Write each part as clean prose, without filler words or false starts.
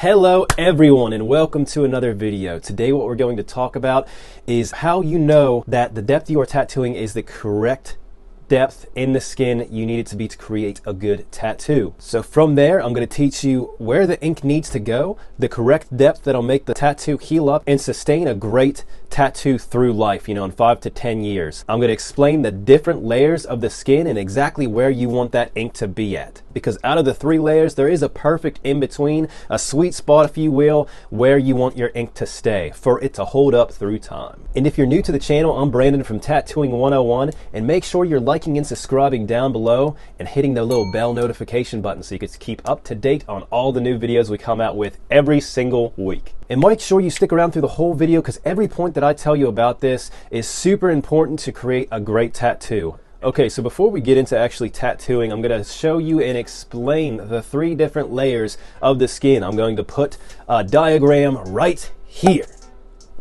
Hello everyone and welcome to another video. Today what we're going to talk about is how you know that the depth you are tattooing is the correct depth in the skin you need it to be to create a good tattoo. So from there, I'm going to teach you where the ink needs to go, the correct depth that'll make the tattoo heal up and sustain a great tattoo through life, in 5 to 10 years. I'm going to explain the different layers of the skin and exactly where you want that ink to be at. Because out of the 3 layers, there is a perfect in between, a sweet spot, if you will, where you want your ink to stay for it to hold up through time. And if you're new to the channel, I'm Brandon from Tattooing 101, and make sure you're liking and subscribing down below and hitting the little bell notification button so you can keep up to date on all the new videos we come out with every single week. And make sure you stick around through the whole video because every point that I tell you about this is super important to create a great tattoo. Okay, so before we get into actually tattooing, I'm going to show you and explain the 3 different layers of the skin. I'm going to put a diagram right here.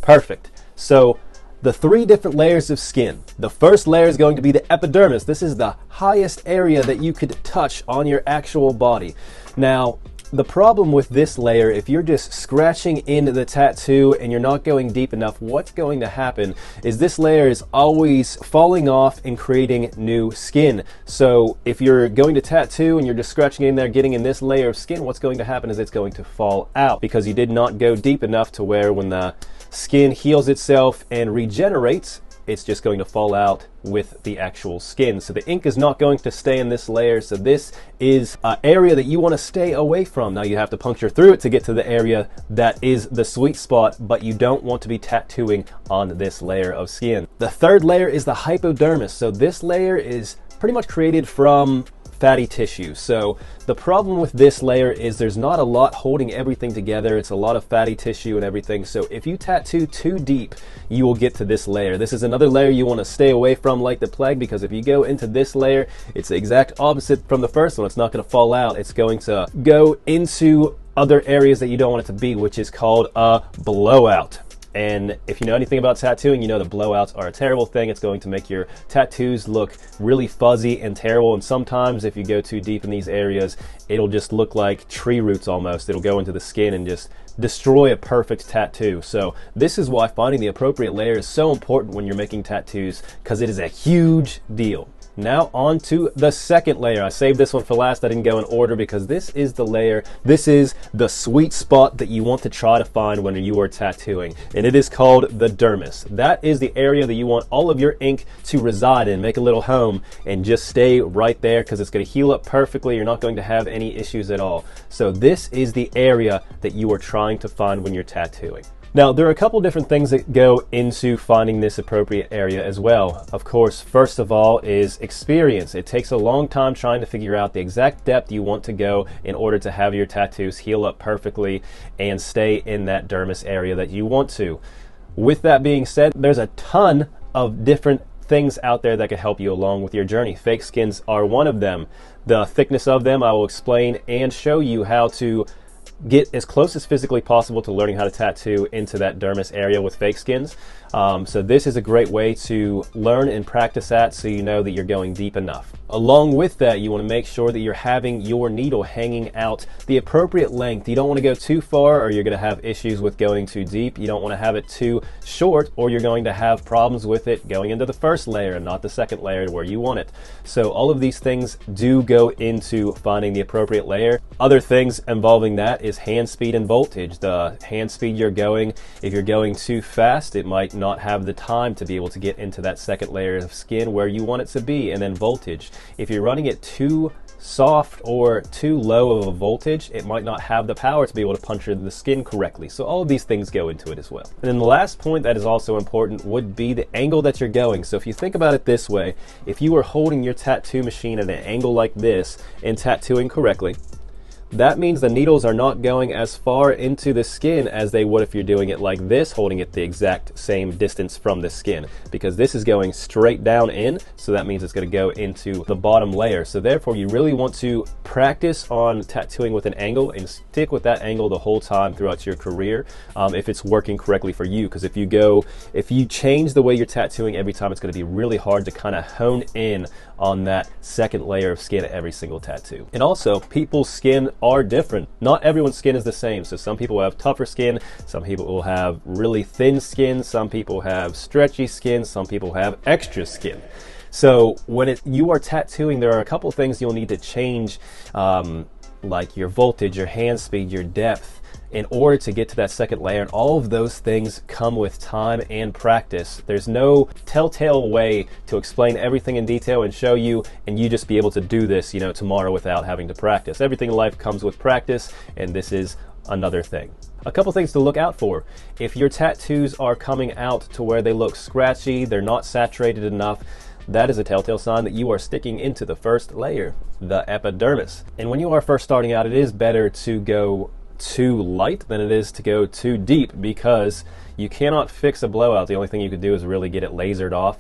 Perfect. So the 3 different layers of skin. The first layer is going to be the epidermis. This is the highest area that you could touch on your actual body. Now, the problem with this layer, if you're just scratching into the tattoo and you're not going deep enough, what's going to happen is this layer is always falling off and creating new skin. So if you're going to tattoo and you're just scratching in there, getting in this layer of skin, what's going to happen is it's going to fall out because you did not go deep enough to where when the skin heals itself and regenerates, it's just going to fall out with the actual skin. So the ink is not going to stay in this layer. So this is an area that you want to stay away from. Now you have to puncture through it to get to the area that is the sweet spot, but you don't want to be tattooing on this layer of skin. The third layer is the hypodermis. So this layer is pretty much created from fatty tissue. So the problem with this layer is there's not a lot holding everything together. It's a lot of fatty tissue and everything. So if you tattoo too deep, you will get to this layer. This is another layer you want to stay away from like the plague, because if you go into this layer, it's the exact opposite from the first one. It's not going to fall out. It's going to go into other areas that you don't want it to be, which is called a blowout. And if you know anything about tattooing, you know the blowouts are a terrible thing. It's going to make your tattoos look really fuzzy and terrible. And sometimes if you go too deep in these areas, it'll just look like tree roots almost. It'll go into the skin and just destroy a perfect tattoo. So this is why finding the appropriate layer is so important when you're making tattoos, because it is a huge deal. Now on to the second layer. I saved this one for last. I didn't go in order because this is the layer. This is the sweet spot that you want to try to find when you are tattooing. And it is called the dermis. That is the area that you want all of your ink to reside in. Make a little home and just stay right there because it's going to heal up perfectly. You're not going to have any issues at all. So this is the area that you are trying to find when you're tattooing. Now, there are a couple different things that go into finding this appropriate area as well. Of course, first of all is experience. It takes a long time trying to figure out the exact depth you want to go in order to have your tattoos heal up perfectly and stay in that dermis area that you want to. With that being said, there's a ton of different things out there that can help you along with your journey. Fake skins are one of them. The thickness of them I will explain and show you how to get as close as physically possible to learning how to tattoo into that dermis area with fake skins. So this is a great way to learn and practice that so you know that you're going deep enough. Along with that, you want to make sure that you're having your needle hanging out the appropriate length. You don't want to go too far or you're going to have issues with going too deep. You don't want to have it too short or you're going to have problems with it going into the first layer and not the second layer where you want it. So all of these things do go into finding the appropriate layer. Other things involving that is hand speed and voltage. The hand speed you're going, if you're going too fast, it might not have the time to be able to get into that second layer of skin where you want it to be. And then voltage. If you're running it too soft or too low of a voltage, it might not have the power to be able to puncture the skin correctly. So all of these things go into it as well. And then the last point that is also important would be the angle that you're going. So if you think about it this way, if you were holding your tattoo machine at an angle like this and tattooing correctly, that means the needles are not going as far into the skin as they would if you're doing it like this, holding it the exact same distance from the skin, because this is going straight down in, so that means it's going to go into the bottom layer. So therefore you really want to practice on tattooing with an angle and stick with that angle the whole time throughout your career if it's working correctly for you, because if you change the way you're tattooing every time, it's going to be really hard to kind of hone in on that second layer of skin at every single tattoo. And also, people's skin are different. Not everyone's skin is the same. So some people have tougher skin, some people will have really thin skin, some people have stretchy skin, some people have extra skin. So when you are tattooing, there are a couple things you'll need to change, like your voltage, your hand speed, your depth, in order to get to that second layer. And all of those things come with time and practice. There's no telltale way to explain everything in detail and show you, and you just be able to do this, you know, tomorrow without having to practice. Everything in life comes with practice, and this is another thing. A couple things to look out for. If your tattoos are coming out to where they look scratchy, they're not saturated enough, that is a telltale sign that you are sticking into the first layer, the epidermis. And when you are first starting out, it is better to go too light than it is to go too deep, because you cannot fix a blowout. The only thing you could do is really get it lasered off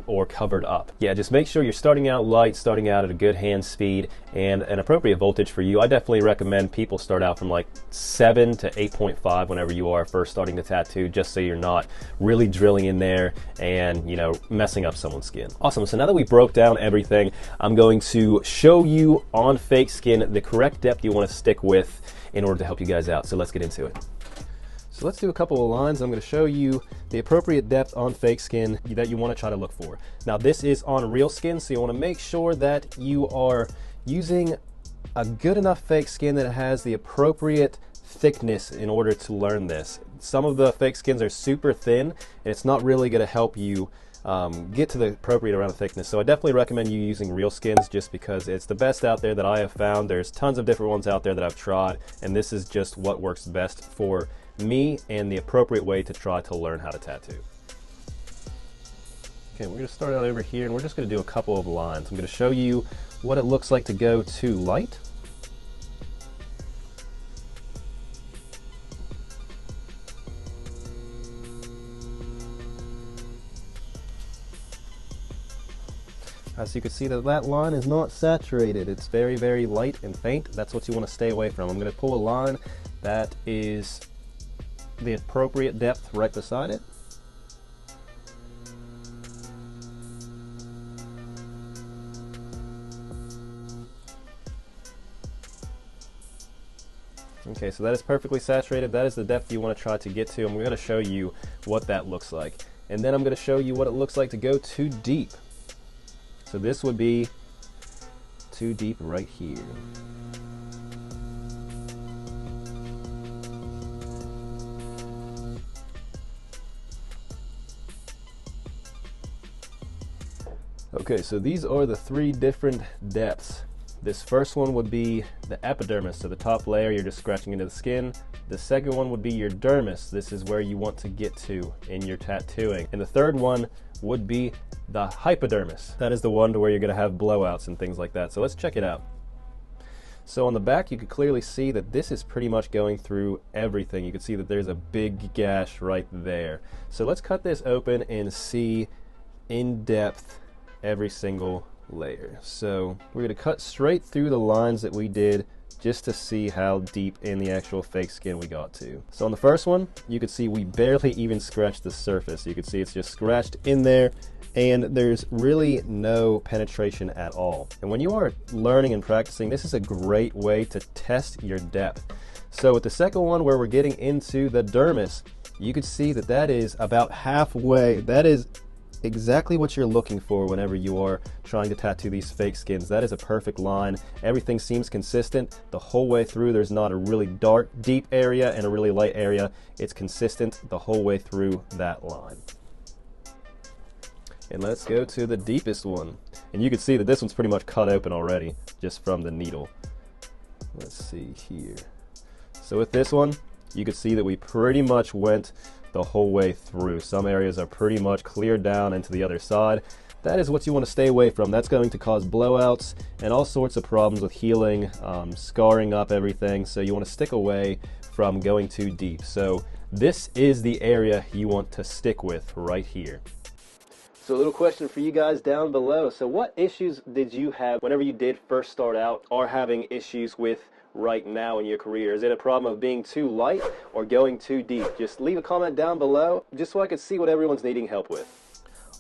or covered up. Yeah, just make sure you're starting out light, starting out at a good hand speed and an appropriate voltage for you. I definitely recommend people start out from like 7 to 8.5 whenever you are first starting to tattoo, just so you're not really drilling in there and, you know, messing up someone's skin. Awesome. So now that we broke down everything, I'm going to show you on fake skin the correct depth you want to stick with in order to help you guys out. So let's get into it. So let's do a couple of lines. I'm going to show you the appropriate depth on fake skin that you want to try to look for. Now this is on real skin, so you want to make sure that you are using a good enough fake skin that has the appropriate thickness in order to learn this. Some of the fake skins are super thin, and it's not really going to help you get to the appropriate amount of thickness. So I definitely recommend you using real skins, just because it's the best out there that I have found. There's tons of different ones out there that I've tried, and this is just what works best for me and the appropriate way to try to learn how to tattoo. Okay, we're going to start out over here, and we're just going to do a couple of lines. I'm going to show you what it looks like to go too light. As you can see, that line is not saturated. It's very, very light and faint. That's what you want to stay away from. I'm going to pull a line that is the appropriate depth right beside it. Okay, so that is perfectly saturated. That is the depth you want to try to get to. I'm going to show you what that looks like. And then I'm going to show you what it looks like to go too deep. So this would be too deep right here. Okay, so these are the three different depths. This first one would be the epidermis, so the top layer, you're just scratching into the skin. The second one would be your dermis. This is where you want to get to in your tattooing. And the third one would be the hypodermis. That is the one to where you're going to have blowouts and things like that. So let's check it out. So on the back, you can clearly see that this is pretty much going through everything. You can see that there's a big gash right there. So let's cut this open and see in depth every single layer. So we're going to cut straight through the lines that we did just to see how deep in the actual fake skin we got to. So on the first one, you can see we barely even scratched the surface. You can see it's just scratched in there, and there's really no penetration at all. And when you are learning and practicing, this is a great way to test your depth. So with the second one, where we're getting into the dermis, you can see that that is about halfway. That is exactly what you're looking for whenever you are trying to tattoo these fake skins. That is a perfect line. Everything seems consistent the whole way through. There's not a really dark, deep area and a really light area. It's consistent the whole way through that line. And let's go to the deepest one. And you can see that this one's pretty much cut open already, just from the needle. Let's see here. So with this one, you can see that we pretty much went the whole way through. Some areas are pretty much cleared down into the other side. That is what you want to stay away from. That's going to cause blowouts and all sorts of problems with healing, scarring up everything. So you want to stick away from going too deep. So this is the area you want to stick with right here. So a little question for you guys down below. So what issues did you have whenever you did first start out, or having issues with right now in your career? Is it a problem of being too light or going too deep? Just leave a comment down below just so I can see what everyone's needing help with.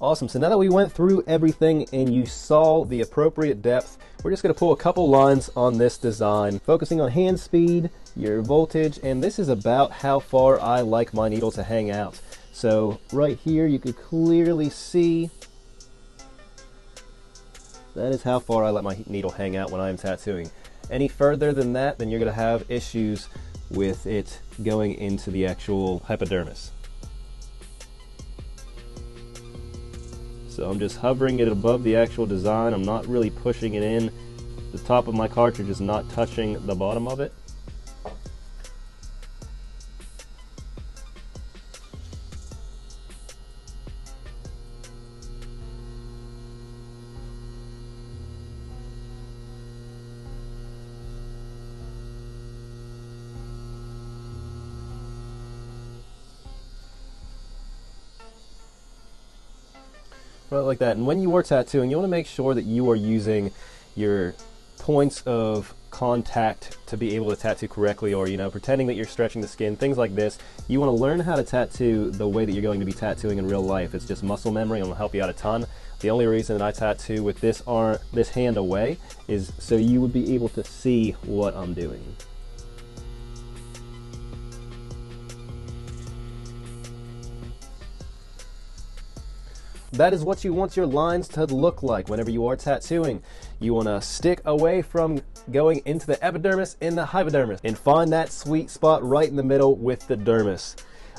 Awesome. So now that we went through everything and you saw the appropriate depth, we're just going to pull a couple lines on this design, focusing on hand speed, your voltage, and this is about how far I like my needle to hang out. So right here you could clearly see that is how far I let my needle hang out when I'm tattooing. Any further than that, then you're going to have issues with it going into the actual hypodermis. So I'm just hovering it above the actual design. I'm not really pushing it in. The top of my cartridge is not touching the bottom of it. Right, like that. And when you are tattooing, you want to make sure that you are using your points of contact to be able to tattoo correctly, or, you know, pretending that you're stretching the skin, things like this. You want to learn how to tattoo the way that you're going to be tattooing in real life. It's just muscle memory and it'll help you out a ton. The only reason that I tattoo with this hand away is so you would be able to see what I'm doing. That is what you want your lines to look like whenever you are tattooing. You want to stick away from going into the epidermis and the hypodermis and find that sweet spot right in the middle with the dermis.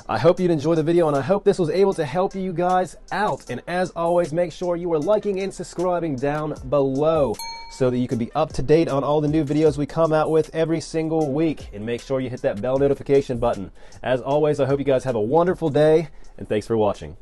I hope you'd enjoy the video, and I hope this was able to help you guys out. And as always, make sure you are liking and subscribing down below so that you can be up to date on all the new videos we come out with every single week. And make sure you hit that bell notification button. As always, I hope you guys have a wonderful day, and thanks for watching.